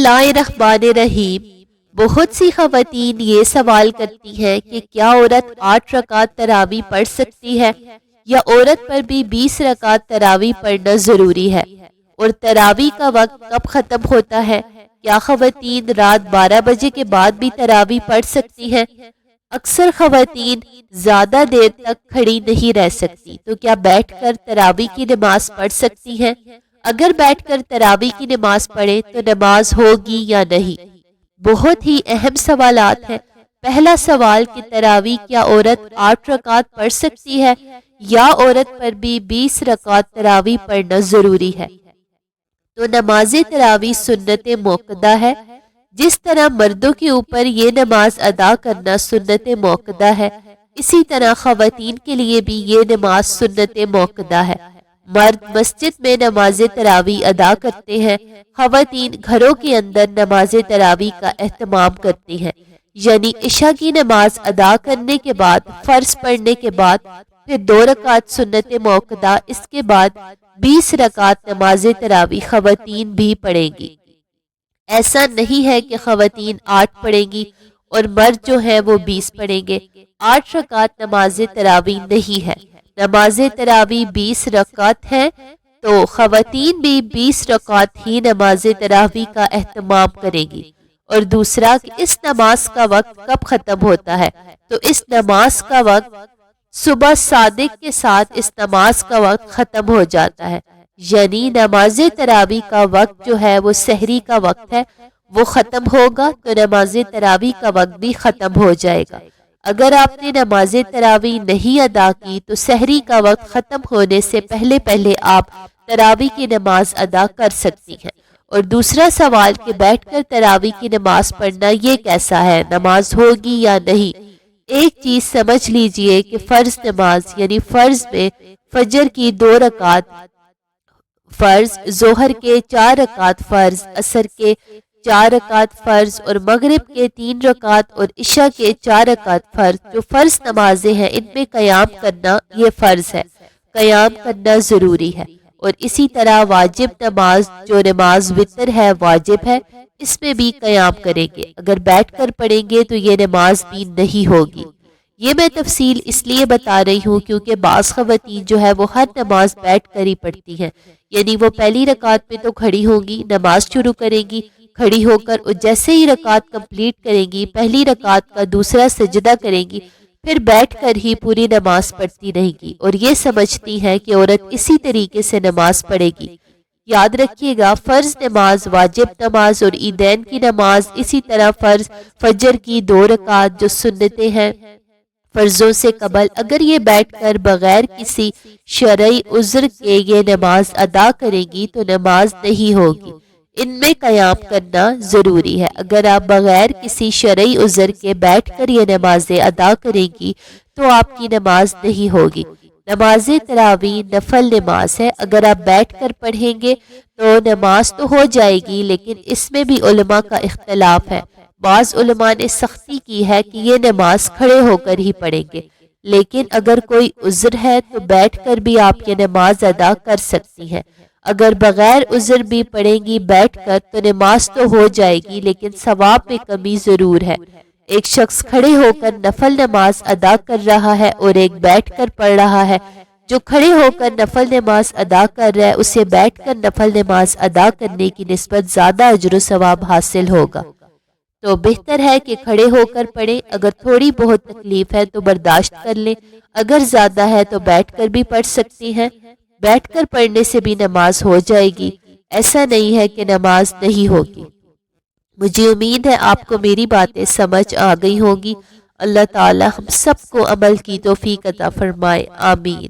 اللہ الرحمن الرحیم۔ بہت سی خواتین یہ سوال کرتی ہیں کہ کیا عورت 8 رکعت تراویح پڑھ سکتی ہے یا عورت پر بھی 20 رکعت تراویح پڑھنا ضروری ہے، اور تراویح کا وقت کب ختم ہوتا ہے؟ کیا خواتین رات 12 بجے کے بعد بھی تراویح پڑھ سکتی ہیں؟ اکثر خواتین زیادہ دیر تک کھڑی نہیں رہ سکتی، تو کیا بیٹھ کر تراویح کی نماز پڑھ سکتی ہیں؟ اگر بیٹھ کر تراویح کی نماز پڑھے تو نماز ہوگی یا نہیں؟ بہت ہی اہم سوالات ہیں۔ پہلا سوال کہ تراویح کیا عورت 8 رکعت پڑھ سکتی ہے یا عورت پر بھی 20 رکعت تراویح پڑھنا ضروری ہے؟ تو نماز تراویح سنت موقدہ ہے۔ جس طرح مردوں کے اوپر یہ نماز ادا کرنا سنت موقدہ ہے، اسی طرح خواتین کے لیے بھی یہ نماز سنت موقدہ ہے۔ مرد مسجد میں نماز تراویح ادا کرتے ہیں، خواتین گھروں کے اندر نماز تراویح کا اہتمام کرتی ہیں، یعنی عشاء کی نماز ادا کرنے کے بعد، فرض پڑھنے کے بعد پھر 2 رکعت سنت موقدہ، اس کے بعد 20 رکعت نماز تراویح خواتین بھی پڑھیں گی۔ ایسا نہیں ہے کہ خواتین 8 پڑھیں گی اور مرد جو ہے وہ 20 پڑھیں گے۔ 8 رکعت نماز تراویح نہیں ہے، نماز تراویح 20 رکعت ہے، تو خواتین بھی 20 رکعت ہی نماز تراویح کا اہتمام کریں گی۔ اور دوسرا کہ اس نماز کا وقت کب ختم ہوتا ہے؟ تو اس نماز کا وقت صبح صادق کے ساتھ اس نماز کا وقت ختم ہو جاتا ہے، یعنی نماز تراویح کا وقت جو ہے وہ سحری کا وقت ہے، وہ ختم ہوگا تو نماز تراویح کا وقت بھی ختم ہو جائے گا۔ اگر آپ نے نماز تراویح نہیں ادا کی تو سحری کا وقت ختم ہونے سے پہلے آپ تراویح کی نماز ادا کر سکتی ہیں۔ اور دوسرا سوال کہ بیٹھ کر تراویح کی نماز پڑھنا یہ کیسا ہے، نماز ہوگی یا نہیں؟ ایک چیز سمجھ لیجئے کہ فرض نماز یعنی فرض میں فجر کی 2 رکعت فرض، ظہر کے 4 رکعت فرض، عصر کے 4 رکعت فرض اور مغرب کے 3 رکعت اور عشاء کے 4 رکعت فرض، جو فرض نمازیں ہیں ان میں قیام کرنا یہ فرض ہے، قیام کرنا ضروری ہے۔ اور اسی طرح واجب نماز جو نماز وتر ہے واجب ہے، اس میں بھی قیام کریں گے۔ اگر بیٹھ کر پڑھیں گے تو یہ نماز بھی نہیں ہوگی۔ یہ میں تفصیل اس لیے بتا رہی ہوں کیونکہ بعض خواتین جو ہے وہ ہر نماز بیٹھ کر ہی پڑھتی ہیں، یعنی وہ پہلی رکعت پہ تو کھڑی ہوں گی، نماز شروع کریں گی کھڑی ہو کر، اور جیسے ہی رکعت کمپلیٹ کریں گی پہلی رکعت کا دوسرا سجدہ کریں گی، پھر بیٹھ کر ہی پوری نماز پڑھتی رہیں گی، اور یہ سمجھتی ہیں کہ عورت اسی طریقے سے نماز پڑھے گی۔ یاد رکھیے گا، فرض نماز، واجب نماز اور عیدین کی نماز، اسی طرح فرض فجر کی 2 رکعت جو سنتیں ہیں فرضوں سے قبل، اگر یہ بیٹھ کر بغیر کسی شرعی عذر کے یہ نماز ادا کرے گی تو نماز نہیں ہوگی، ان میں قیام کرنا ضروری ہے۔ اگر آپ بغیر کسی شرعی عذر کے بیٹھ کر یہ نمازیں ادا کریں گی تو آپ کی نماز نہیں ہوگی۔ نماز تراویح نفل نماز ہے، اگر آپ بیٹھ کر پڑھیں گے تو نماز تو ہو جائے گی، لیکن اس میں بھی علماء کا اختلاف ہے۔ بعض علماء نے سختی کی ہے کہ یہ نماز کھڑے ہو کر ہی پڑھیں گے، لیکن اگر کوئی عذر ہے تو بیٹھ کر بھی آپ یہ نماز ادا کر سکتی ہیں۔ اگر بغیر عذر بھی پڑھیں گی بیٹھ کر تو نماز تو ہو جائے گی، لیکن ثواب میں کمی ضرور ہے۔ ایک شخص کھڑے ہو کر نفل نماز ادا کر رہا ہے اور ایک بیٹھ کر پڑھ رہا ہے، جو کھڑے ہو کر نفل نماز ادا کر رہا ہے اسے بیٹھ کر نفل نماز ادا کرنے کی نسبت زیادہ اجر و ثواب حاصل ہوگا۔ تو بہتر ہے کہ کھڑے ہو کر پڑھیں، اگر تھوڑی بہت تکلیف ہے تو برداشت کر لیں، اگر زیادہ ہے تو بیٹھ کر بھی پڑھ سکتی ہیں۔ بیٹھ کر پڑھنے سے بھی نماز ہو جائے گی، ایسا نہیں ہے کہ نماز نہیں ہوگی۔ مجھے امید ہے آپ کو میری باتیں سمجھ آ گئی ہوں گی۔ اللہ تعالی ہم سب کو عمل کی توفیق عطا فرمائے، آمین۔